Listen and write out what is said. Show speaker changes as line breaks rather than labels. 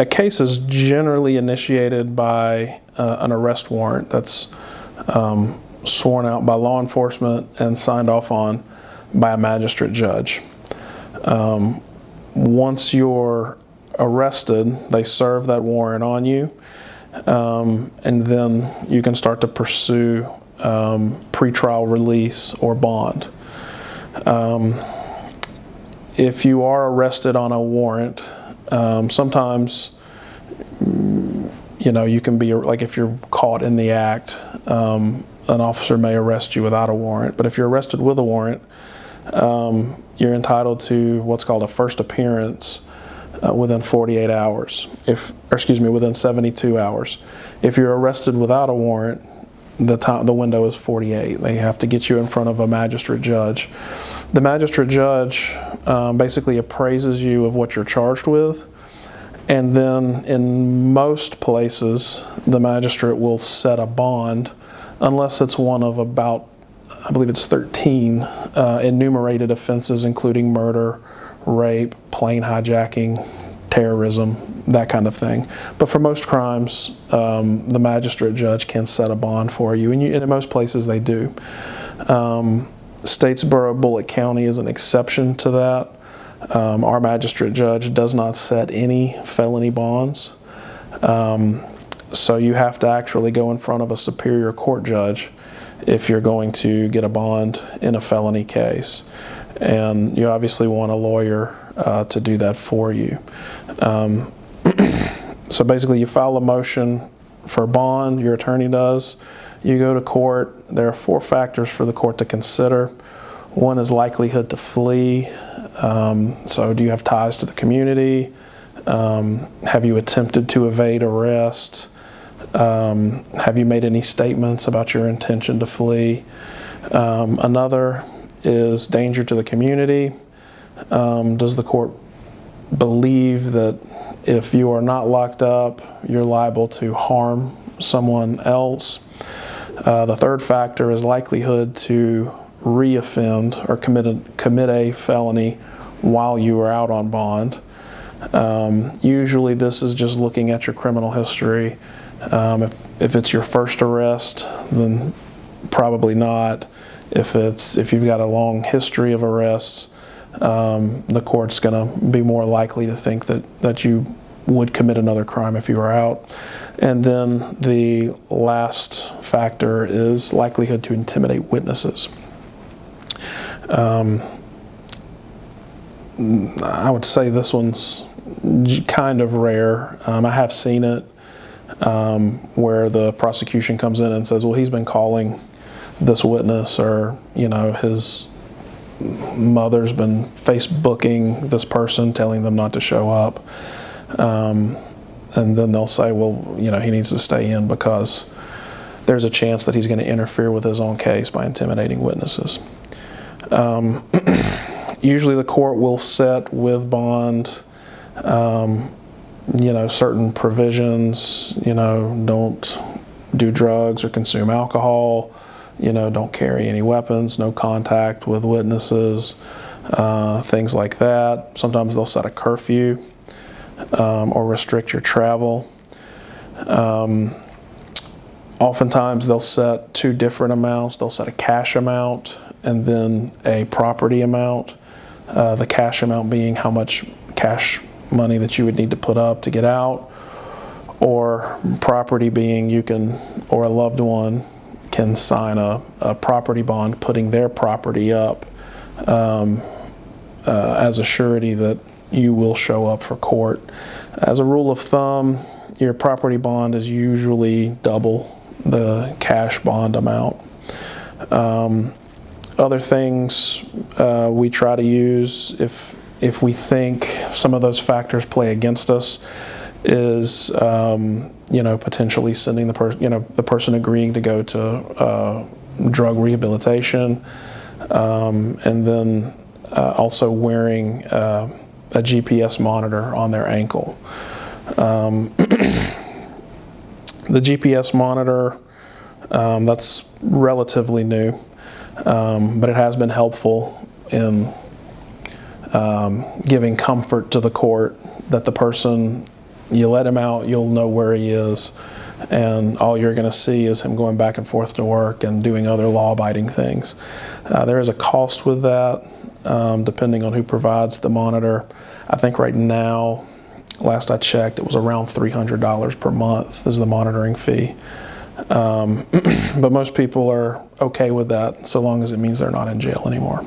a case is generally initiated by an arrest warrant that's sworn out by law enforcement and signed off on by a magistrate judge. Once you're arrested, they serve that warrant on you, and then you can start to pursue pretrial release or bond. If you are arrested on a warrant, sometimes, you can be, like if you're caught in the act, an officer may arrest you without a warrant. But if you're arrested with a warrant, you're entitled to what's called a first appearance within 48 hours, within 72 hours. If you're arrested without a warrant, the window is 48. They have to get you in front of a magistrate judge. The magistrate judge basically appraises you of what you're charged with, and then in most places, the magistrate will set a bond, unless it's one of about, I believe it's 13 enumerated offenses, including murder, rape, plane hijacking, terrorism, that kind of thing. But for most crimes, the magistrate judge can set a bond for you, and in most places they do. Statesboro Bullitt County is an exception to that. Our magistrate judge does not set any felony bonds. So you have to actually go in front of a superior court judge if you're going to get a bond in a felony case. And you obviously want a lawyer to do that for you. So basically you file a motion for bond, your attorney does. You go to court. There are 4 factors for the court to consider. One is likelihood to flee. So do you have ties to the community? Have you attempted to evade arrest? Have you made any statements about your intention to flee? Another is danger to the community. Does the court believe that if you are not locked up, you're liable to harm someone else? The third factor is likelihood to re-offend or commit a felony while you are out on bond. Usually this is just looking at your criminal history. If it's your first arrest, then probably not. If you've got a long history of arrests, the court's going to be more likely to think that you would commit another crime if you were out. And then the last factor is likelihood to intimidate witnesses. I would say this one's kind of rare. I have seen it where the prosecution comes in and says, well, he's been calling this witness, or his mother's been Facebooking this person, telling them not to show up. And then they'll say, well, he needs to stay in because there's a chance that he's going to interfere with his own case by intimidating witnesses. Usually the court will set with bond, certain provisions, don't do drugs or consume alcohol, don't carry any weapons, no contact with witnesses, things like that. Sometimes they'll set a curfew or restrict your travel. Oftentimes they'll set 2 different amounts. They'll set a cash amount and then a property amount. The cash amount being how much cash money that you would need to put up to get out, or property being or a loved one can sign a property bond putting their property up as a surety that you will show up for court. As a rule of thumb, your property bond is usually double the cash bond amount. Other things we try to use if we think some of those factors play against us is potentially sending the person agreeing to go to drug rehabilitation, and then also wearing a GPS monitor on their ankle. The GPS monitor, that's relatively new, but it has been helpful in giving comfort to the court that the person You let him out, you'll know where he is, and all you're going to see is him going back and forth to work and doing other law-abiding things. There is a cost with that, depending on who provides the monitor. I think right now, last I checked, it was around $300 per month is the monitoring fee. But most people are okay with that so long as it means they're not in jail anymore.